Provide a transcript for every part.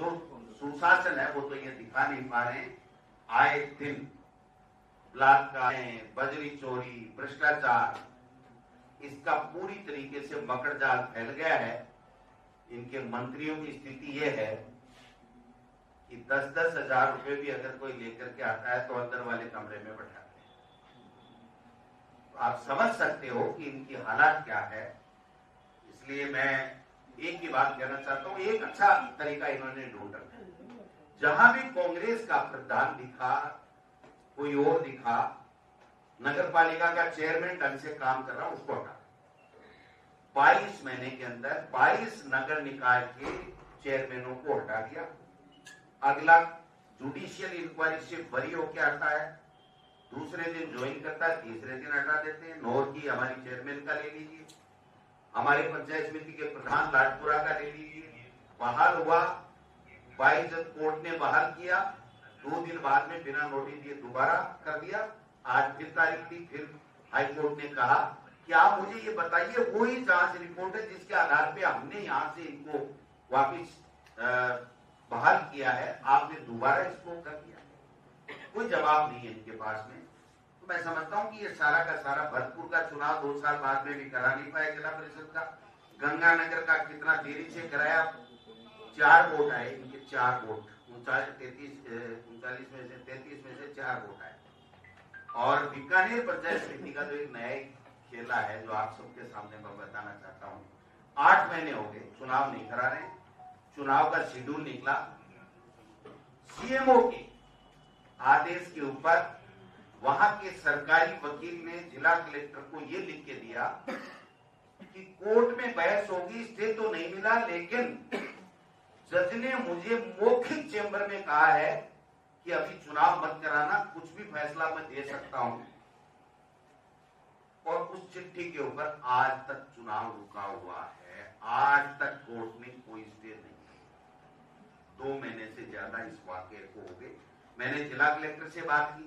जो सुशासन है वो तो ये दिखा नहीं पा रहे हैं। आए दिन बलात्कार, बजरी चोरी, भ्रष्टाचार, इसका पूरी तरीके से मकड़जाल फैल गया है। इनके मंत्रियों की स्थिति यह है कि 10-10 हजार रुपए भी अगर कोई लेकर के आता है तो अंदर वाले कमरे में बैठाते हैं। तो आप समझ सकते हो कि इनकी हालात क्या है। इसलिए मैं एक ही बात कहना चाहता हूं, एक अच्छा तरीका इन्होंने ढूंढ रखा है। जहां भी कांग्रेस का प्रधान दिखा, कोई और दिखा, नगर पालिका का चेयरमैन ढंग से काम कर रहा उसको हटा। 22 महीने के अंदर 22 नगर निकाय के चेयरमैनों को हटा दिया। अगला जुडिशियल इंक्वायरी से बरी होकर आता है, दूसरे दिन ज्वाइन करता है, तीसरे दिन हटा देते हैं। नौर की हमारी चेयरमैन का ले लीजिए, हमारे पंचायत समिति के प्रधान लाडपुरा का ले लीजिए, बहाल हुआ, 22 कोर्ट ने बहाल किया, 2 दिन बाद में बिना नोटिस दिए दोबारा कर दिया। आज फिर तारीख दी, फिर हाईकोर्ट ने कहा कि आप मुझे ये बताइए वही जांच रिपोर्ट है जिसके आधार पे हमने यहाँ से इनको वापिस बहाल किया है, आपने दोबारा इसको कर दिया। कोई जवाब नहीं है इनके पास में। तो मैं समझता हूँ कि ये सारा का सारा भरतपुर का चुनाव 2 साल बाद में भी करा नहीं पाए जिला परिषद का। गंगानगर का कितना देरी से कराया, 4 वोट आए इनके, 4 वोट, 39 में से 33 में से 4 वोट आए। और बीकानेर पंचायत समिति का जो एक नया खेला है जो आप सबके सामने मैं बताना चाहता हूँ। 8 महीने हो गए चुनाव नहीं करा रहे। चुनाव का शेड्यूल निकला, सीएमओ के आदेश के ऊपर वहां के सरकारी वकील ने जिला कलेक्टर को यह लिख के दिया कि कोर्ट में बहस होगी, स्टे तो नहीं मिला, लेकिन जज ने मुझे मौखिक चेंबर में कहा है कि अभी चुनाव मत कराना, कुछ भी फैसला मैं दे सकता हूं। और उस चिट्ठी के ऊपर आज तक चुनाव रुका हुआ है। आज तक कोर्ट में कोई स्टे नहीं। 2 महीने से ज्यादा इस वाकये को हो गए। मैंने जिला कलेक्टर से बात की,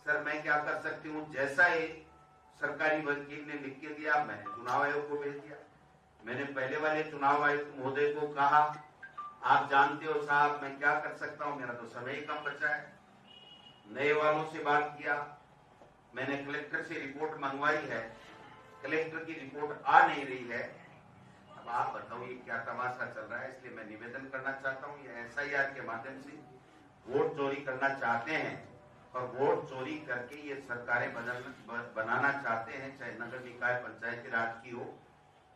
सर मैं क्या कर सकती हूँ। जैसा ये सरकारी वकील ने लिख के दिया, मैंने चुनाव आयोग को भेज दिया। मैंने पहले वाले चुनाव आयुक्त महोदय को कहा, आप जानते हो साहब मैं क्या कर सकता हूँ, मेरा तो समय ही कम बचा है। नए वालों से बात किया, मैंने कलेक्टर से रिपोर्ट मंगवाई है, कलेक्टर की रिपोर्ट आ नहीं रही है। अब आप बताओ ये क्या तमाशा चल रहा है। इसलिए मैं निवेदन करना चाहता हूँ, ये एसआईआर के माध्यम से वोट चोरी करना चाहते हैं और वोट चोरी करके ये सरकारें बनाना चाहते हैं, चाहे नगर निकाय पंचायती राज की हो।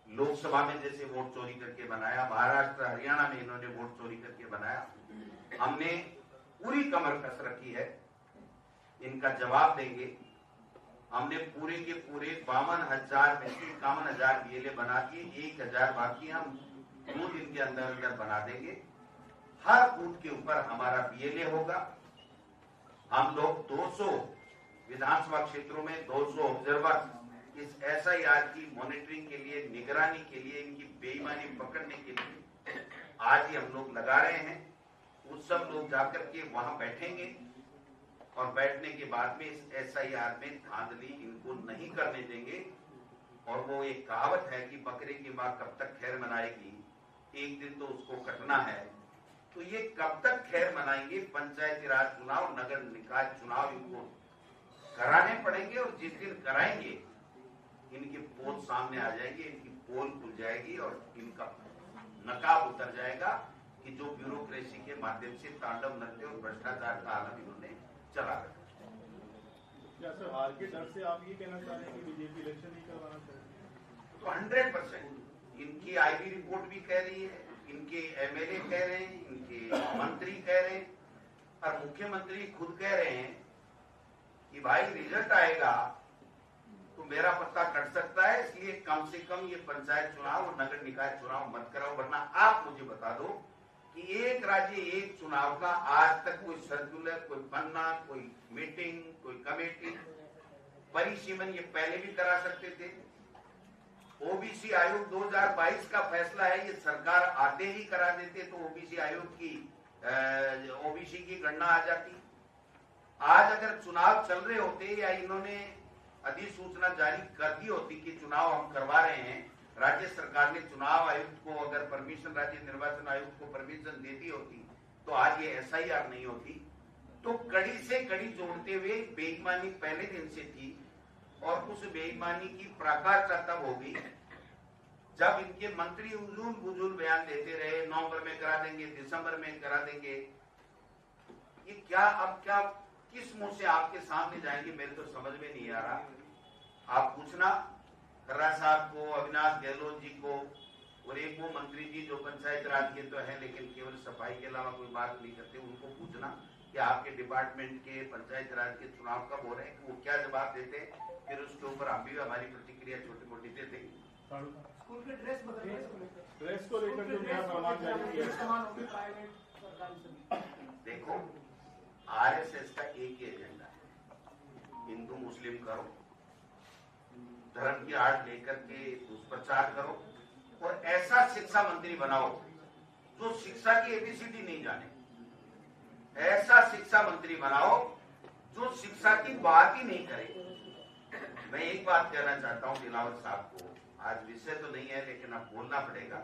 लोकसभा में जैसे वोट चोरी करके बनाया, महाराष्ट्र हरियाणा में इन्होंने वोट चोरी करके बनाया। हमने पूरी कमर कस रखी है, इनका जवाब देंगे। हमने पूरे के पूरे 52,000 में से 51,000 बीएलए बना दिए, 1,000 बाकी हम 2 दिन के अंदर अंदर बना देंगे। हर बूथ के ऊपर हमारा बीएलए होगा। हम लोग 200 विधानसभा क्षेत्रों में 200 ऑब्जर्वर इस एसआईआर की मॉनिटरिंग के लिए, निगरानी के लिए, इनकी बेईमानी पकड़ने के लिए आज ही हम लोग लगा रहे हैं। उस सब लोग जाकर के वहां बैठेंगे और बैठने के बाद में इस एसआईआर में धांधली इनको नहीं करने देंगे। और वो एक कहावत है कि बकरे की मां कब तक खैर मनाएगी, एक दिन तो उसको कटना है। तो ये कब तक खैर मनाएंगे। पंचायती राज चुनाव, नगर निकाय चुनाव इनको कराने पड़ेंगे और जिस दिन कराएंगे इनकी पोल सामने आ जाएगी, इनकी पोल खुल जाएगी और इनका नकाब उतर जाएगा कि जो ब्यूरोक्रेसी के माध्यम से तांडव नृत्य और भ्रष्टाचार का आलम इन्होंने चला रखा। क्या सर हार के डर से आप ये कहना चाह रहे हैं कि बीजेपी इलेक्शन नहीं करवाना चाहिए? तो 100% इनकी आईबी रिपोर्ट भी कह रही है, इनके एमएलए कह रहे हैं, इनके मंत्री कह रहे हैं और मुख्यमंत्री खुद कह रहे हैं कि भाई रिजल्ट आएगा तो मेरा पत्ता कट सकता है, इसलिए कम से कम ये पंचायत चुनाव और नगर निकाय चुनाव मत कराओ। वरना आप मुझे बता दो कि एक राज्य एक चुनाव का आज तक कोई सर्कुलर, कोई पन्ना, कोई मीटिंग, कोई कमेटी, परिसीमन ये पहले भी करा सकते थे। ओबीसी आयोग 2022 का फैसला है, ये सरकार आते ही करा देते तो ओबीसी आयोग की ओबीसी की गणना आ जाती। आज अगर चुनाव चल रहे होते या इन्होंने अधिसूचना जारी कर दी होती कि चुनाव हम करवा रहे हैं राज्य सरकार ने चुनाव आयुक्त को अगर परमिशन, राज्य निर्वाचन आयुक्त को परमिशन देती होती तो आज ये एसआईआर नहीं होती। तो कड़ी से कड़ी जोड़ते हुए बेईमानी पहले दिन से थी और उस बेईमानी की पराकाष्ठा तब होगी जब इनके मंत्री उजूल बुजूल बयान देते रहे, नवंबर में करा देंगे, दिसंबर में करा देंगे। ये क्या अब क्या किस मुंह से आपके सामने जाएंगे, मेरे तो समझ में नहीं आ रहा। आप पूछना खर्रा साहब को, अविनाश गहलोत जी को और एक वो मंत्री जी जो पंचायत राज के तो है लेकिन केवल सफाई के अलावा कोई बात नहीं करते, उनको पूछना कि आपके डिपार्टमेंट के पंचायत राज के चुनाव कब हो रहे हैं, वो क्या जवाब देते हैं। फिर उसके ऊपर हम भी हमारी प्रतिक्रिया छोटी मोटी देते हैं। स्कूल के ड्रेस ड्रेस को लेकर जो नया सामान जारी देखो, आरएसएस का एक ही एजेंडा है, हिंदू मुस्लिम करो, धर्म की आड़ लेकर के दुष्प्रचार करो और ऐसा शिक्षा मंत्री बनाओ जो शिक्षा की एबीसीडी नहीं जाने। ऐसा शिक्षा मंत्री बनाओ जो शिक्षा की बात ही नहीं करे। मैं एक बात कहना चाहता हूं दिलावर साहब को, आज विषय तो नहीं है लेकिन अब बोलना पड़ेगा।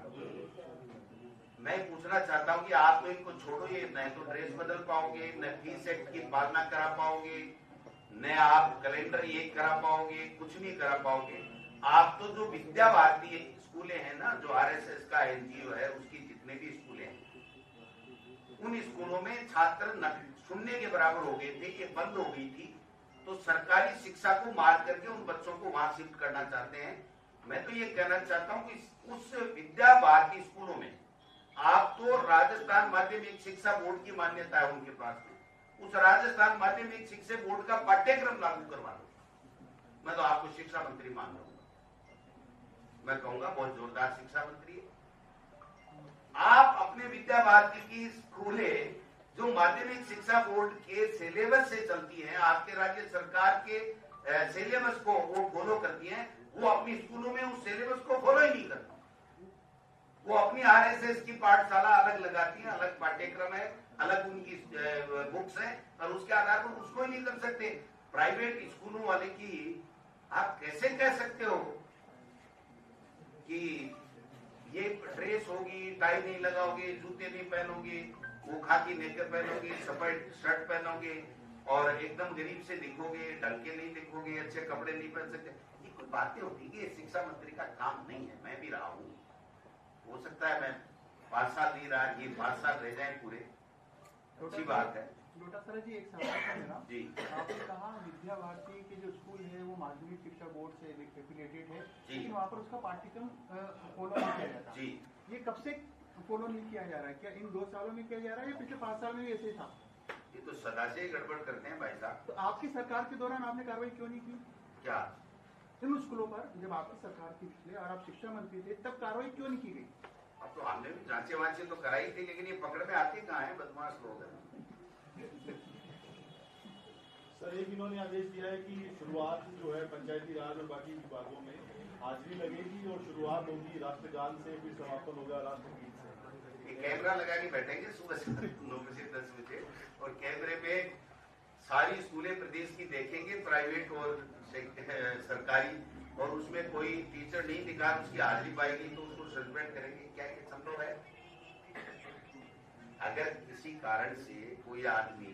मैं पूछना चाहता हूं कि आप तो इनको छोड़ो, ये न तो ड्रेस बदल पाओगे, न फीस एक्ट की पालना करा पाओगे, न आप कैलेंडर ये करा पाओगे, कुछ नहीं करा पाओगे। आप तो जो विद्या भारती स्कूलें हैं ना, जो आरएसएस का एनजीओ है, उसकी जितने भी स्कूलें हैं, उन स्कूलों में छात्र शून्य के बराबर हो गए थे, ये बंद हो गई थी। तो सरकारी शिक्षा को मार करके उन बच्चों को वहां शिफ्ट करना चाहते हैं। मैं तो ये कहना चाहता हूं कि उस विद्या भारती स्कूलों में आप तो राजस्थान माध्यमिक शिक्षा बोर्ड की मान्यता है उनके पास में, उस राजस्थान माध्यमिक शिक्षा बोर्ड का पाठ्यक्रम लागू करवा दो। मैं तो आपको शिक्षा मंत्री मान लूंगा, मैं कहूंगा बहुत जोरदार शिक्षा मंत्री है। आप अपने विद्या भारती की स्कूलें जो माध्यमिक शिक्षा बोर्ड के सिलेबस से चलती हैं, आपके राज्य सरकार के सिलेबस को वो फॉलो करती हैं, वो अपनी स्कूलों में उस सिलेबस को फॉलो ही नहीं करती। वो अपनी आरएसएस की पाठशाला अलग लगाती है, अलग पाठ्यक्रम है, अलग उनकी बुक्स है और उसके आधार पर उसको ही नहीं कर सकते। प्राइवेट स्कूलों वाले की आप कैसे कह सकते हो कि ये ड्रेस होगी, टाई नहीं लगाओगे, जूते नहीं पहनोगे, वो खाकी नेकर पहनोगे, सफेद शर्ट पहनोगे और एकदम गरीब से दिखोगे, ढंग के नहीं दिखोगे, अच्छे कपड़े नहीं पहन सकते। ये कोई बातें होती है, शिक्षा मंत्री का काम नहीं है। मैं भी रहा हूँ, हो सकता है मैं 5 साल नहीं रहा, ये 5 साल रह जाए पूरे, अच्छी बात है। लोटासरा जी, एक सवाल था मेरा जी। आपने कहा विद्या भारती के जो स्कूल है वो माध्यमिक शिक्षा बोर्ड से एफिलिएटेड है, लेकिन वहाँ पर उसका पाठ्यक्रम फॉलो नहीं किया जाता जी। ये कब से फॉलो नहीं किया जा रहा है? क्या इन 2 सालों में किया जा रहा है या पिछले 5 साल में भी ऐसे था? ये तो सदा से ही गड़बड़ करते हैं भाई साहब। तो आपकी सरकार के दौरान आपने कार्रवाई क्यों नहीं की? क्या इन स्कूलों पर जब आपकी सरकार थी पिछले और आप शिक्षा मंत्री थे, तब कार्रवाई क्यों नहीं की गई? अब तो हमने भी जांचे वांचे तो कराई थी, लेकिन ये पकड़ में आते कहाँ है, बदमाश लोग हैं। सर, एक इन्होंने आदेश दिया है कि शुरुआत जो है पंचायती राज और बाकी विभागों में हाजिरी लगेगी और शुरुआत होगी राष्ट्रगान से, फिर समापन होगा राष्ट्रगीत से। कैमरा लगा के बैठेंगे सुबह से 9 बजे 10 बजे और कैमरे पे सारी स्कूलें प्रदेश की देखेंगे, प्राइवेट और सरकारी, और उसमें कोई टीचर नहीं दिखा उसकी हाजिरी पाएगी तो उसको सस्पेंड करेंगे। क्या ये संभव है? अगर किसी कारण से कोई आदमी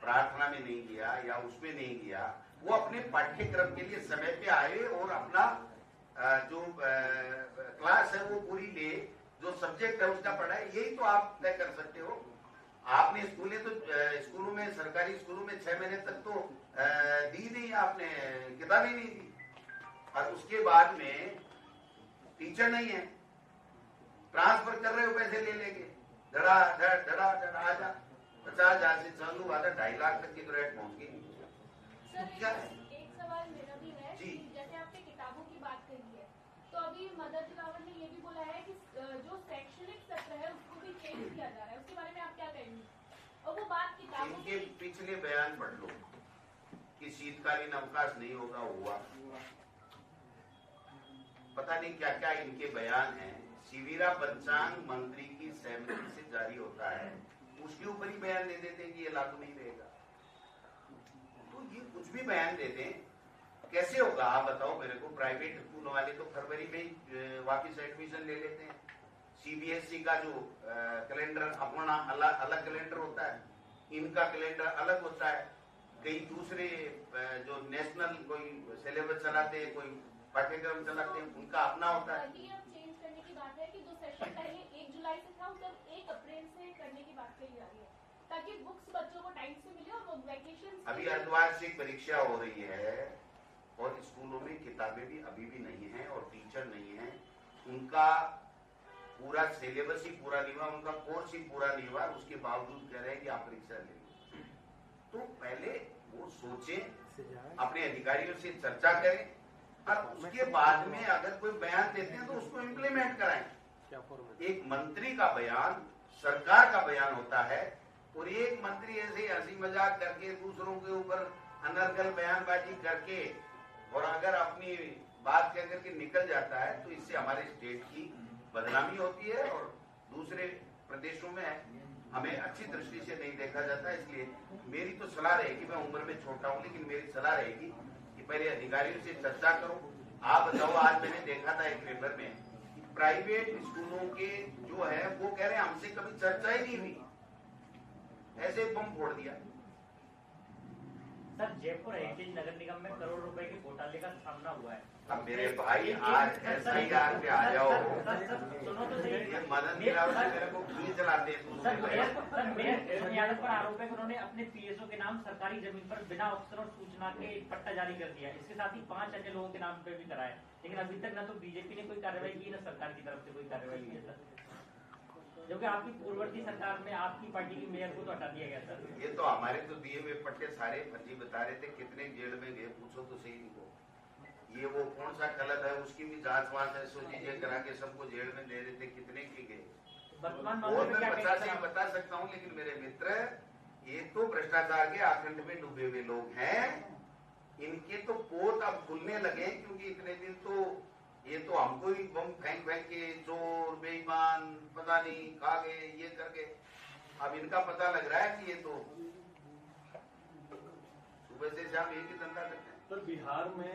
प्रार्थना में नहीं गया या उसमें नहीं गया, वो अपने पाठ्यक्रम के लिए समय पे आए और अपना जो क्लास है वो पूरी ले, जो सब्जेक्ट है उसका पढ़ाए, यही तो आप तय कर सकते हो। आपने स्कूलों में, सरकारी स्कूलों में 6 महीने तक तो दी नहीं, आपने किताबें नहीं दी और उसके बाद में टीचर नहीं है, ट्रांसफर कर रहे हो, पैसे ले लेंगे, धड़ा आजा 50,000 से चालू आधा 2.5 लाख तक की तो रेट पहुंच गई। क्या है? एक सवाल मेरा भी है जी। जैसे आपने किताबों की बात करी है, तो अभी मदर दिलावर ने ये भी बोला है कि जो शैक्षणिक सत्र है उसको भी चेंज किया जा रहा है, उसके बारे में आप क्या कहेंगे? और वो बात किताबों इनके पिछले बयान पढ़ लो कि शीतकालीन अवकाश नहीं होगा, हुआ। पता नहीं क्या क्या इनके बयान हैं। शिविरा पंचांग मंत्री की सहमति से जारी होता है, उसके ऊपर ही बयान दे देते हैं कि ये लागू नहीं रहेगा। तो ये कुछ भी बयान देते हैं कैसे होगा आप बताओ मेरे को। प्राइवेट स्कूल वाले तो फरवरी में ही वापिस एडमिशन ले लेते हैं। सीबीएसई का जो कैलेंडर अपना अलग कैलेंडर होता है, इनका कैलेंडर अलग होता है। कई दूसरे जो नेशनल कोई सिलेबस चलाते हैं, कोई पाठ्यक्रम चलाते हैं, उनका अपना होता है। चेंज करने की बात है कि जो सेशन पहले 1 जुलाई से था उसे 1 अप्रैल से करने की बात कही जा रही है, ताकि बुक्स बच्चों को टाइम से मिले और वो वैकेशन। अभी अर्धवार्षिक परीक्षा हो रही है और स्कूलों में किताबें भी अभी भी नहीं है और टीचर नहीं है। उनका पूरा सिलेबस ही पूरा नहीं हुआ, उनका कोर्स ही पूरा नहीं हुआ, उसके बावजूद कह रहे हैं कि आप परीक्षा ले लो। तो पहले वो सोचें, अपने अधिकारियों से चर्चा करें और उसके बाद में अगर कोई बयान देते हैं तो उसको इम्प्लीमेंट कराएं। एक मंत्री का बयान सरकार का बयान होता है और एक मंत्री ऐसे हंसी मजाक करके दूसरों के ऊपर अनर्गल बयानबाजी करके और अगर अपनी बात कह करके निकल जाता है तो इससे हमारे स्टेट की बदनामी होती है और दूसरे प्रदेशों में हमें अच्छी दृष्टि से नहीं देखा जाता। इसलिए मेरी तो सलाह रहेगी, मैं उम्र में छोटा हूं लेकिन मेरी सलाह रहेगी कि पहले अधिकारियों से चर्चा करो। आप बताओ, आज मैंने देखा था एक पेपर में कि प्राइवेट स्कूलों के जो है वो कह रहे हैं हमसे कभी चर्चा ही नहीं हुई, ऐसे बम फोड़ दिया। सर, जयपुर हेरिटेज नगर निगम में करोड़ रुपए के घोटाले का सामना हुआ है। अब मेरे भाई आज SIR पे आ जाओ, सुनो तो सही। ये मदन दिलावर से मेरे को खींच लाते हैं। सर, मेयर यादव पर आरोप है कि उन्होंने अपने PSO के नाम सरकारी जमीन पर बिना अफसर और सूचना के पट्टा जारी कर दिया। इसके साथ ही 5 अन्य लोगों के नाम पे भी कराया, लेकिन अभी तक न तो बीजेपी ने कोई कार्रवाई की, न सरकार की तरफ से कोई कार्रवाई हुई है सर, जबकि आपकी पूर्ववर्ती सरकार में आपकी पार्टी की मेयर को तो हटा दिया गया सर। ये तो हमारे तो दिए हुए पट्टे सारे फर्जी बता रहे थे, कितने जेल में गए पूछो तो सही इनको। ये वो कौन सा गलत है उसकी भी जांच वांच SOG करा के सबको जेल में दे रहे थे, कितने की गए वर्तमान वो मैं 50 नहीं बता सकता हूँ, लेकिन मेरे मित्र ये तो भ्रष्टाचार के आखंड में डूबे हुए लोग हैं। इनके तो पोत अब खुलने लगे क्योंकि इतने दिन तो ये तो हमको ही बम फेंक के चोर बेईमान पता नहीं खा गए ये करके, अब इनका पता लग रहा है कि ये तो सुबह से शाम एक ही धंधा करते हैं। सर, बिहार में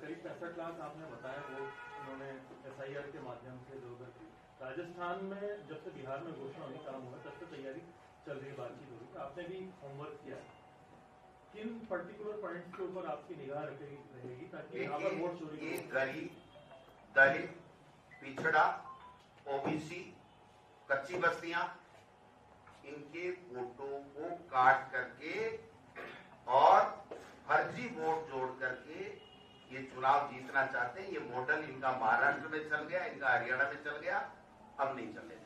करीब 65 लाख आपने बताया वो उन्होंने SIR के माध्यम से इधर की। राजस्थान में जब से बिहार में घोषणा होने काम हुआ तब से तैयारी चल रही, बातचीत हो रही, आपने भी होमवर्क किया। किन पर्टिकुलर पॉइंट्स के ऊपर आपकी निगाह रहेगी ताकि यहाँ पर वोट चोरी? गरीब, दलित, पिछड़ा, OBC, कच्ची बस्तियां, इनके वोटों को काट करके और फर्जी वोट जोड़ करके ये चुनाव जीतना चाहते हैं। ये मॉडल इनका महाराष्ट्र में चल गया, इनका हरियाणा में चल गया, अब नहीं चलेगा।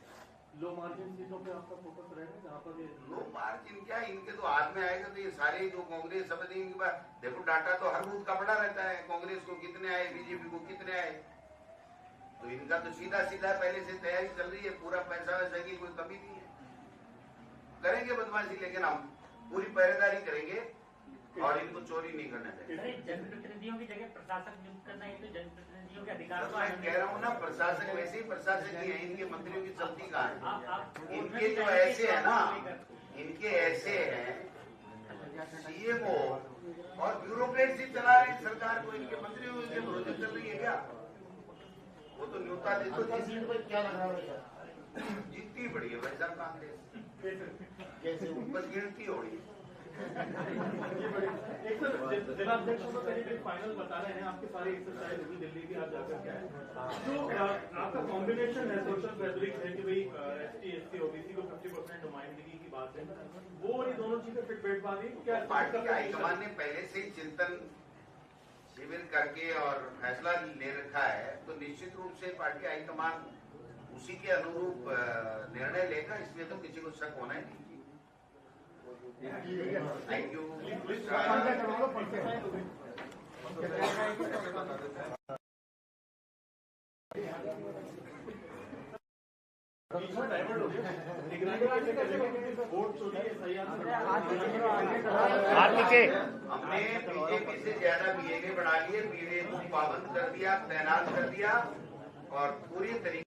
लो मार्जिन सीटों पे आपका फोकस रहेगा जहाँ पर ये लो मार्जिन क्या, इनके तो हाथ में आएगा तो ये सारे जो कांग्रेस समझ इनके पास देखो डाटा तो हर बूथ का बड़ा रहता है, कांग्रेस को कितने आए, बीजेपी को कितने आए, तो इनका तो सीधा सीधा पहले से तैयारी चल रही है, पूरा पैसा वैसा की कोई कमी नहीं है। करेंगे बदमाशी लेकिन हम पूरी पहरेदारी करेंगे और इनको चोरी नहीं करना चाहिए। जनप्रतिनिधियों की जगह प्रशासक नियुक्त करना है तो जनप्रतिनिधियों के अधिकार तो मैं कह रहा हूँ ना, प्रशासक वैसे ही प्रशासक ही है, इनके मंत्रियों की चलती कहाँ है? इनके जो ऐसे है ना, इनके ऐसे हैं CMO और ब्यूरोक्रेसी चला रहे हैं सरकार को, इनके मंत्रियों के भरोसे चल रही है क्या? वो तो न्योता दे तो क्या लग रहा है जीतती बड़ी है भाई साहब कांग्रेस, कैसे बस गिनती हो रही है। एक सर जिलाध्यक्षों का करीब फाइनल बता रहे हैं, आपके सारे एक्सरसाइज होगी दिल्ली की, आप जाकर के आए। जो आपका कॉम्बिनेशन है सोशल फैब्रिक है कि भाई ST SC OBC को 50% नुमाइंदगी की बात है, वो ये दोनों चीजें फिट बैठ पा रही है क्या? पार्टी के हाईकमान ने पहले से ही चिंतन शिविर करके और फैसला ले रखा है, तो निश्चित रूप से पार्टी हाईकमान उसी के अनुरूप निर्णय लेगा, इसमें तो किसी को शक होना ही नहीं। Thank you. हमने बीजेपी से ज्यादा BA बढ़ा लिए, BA को पाबंद कर दिया, तैनात कर दिया और पूरी तरीके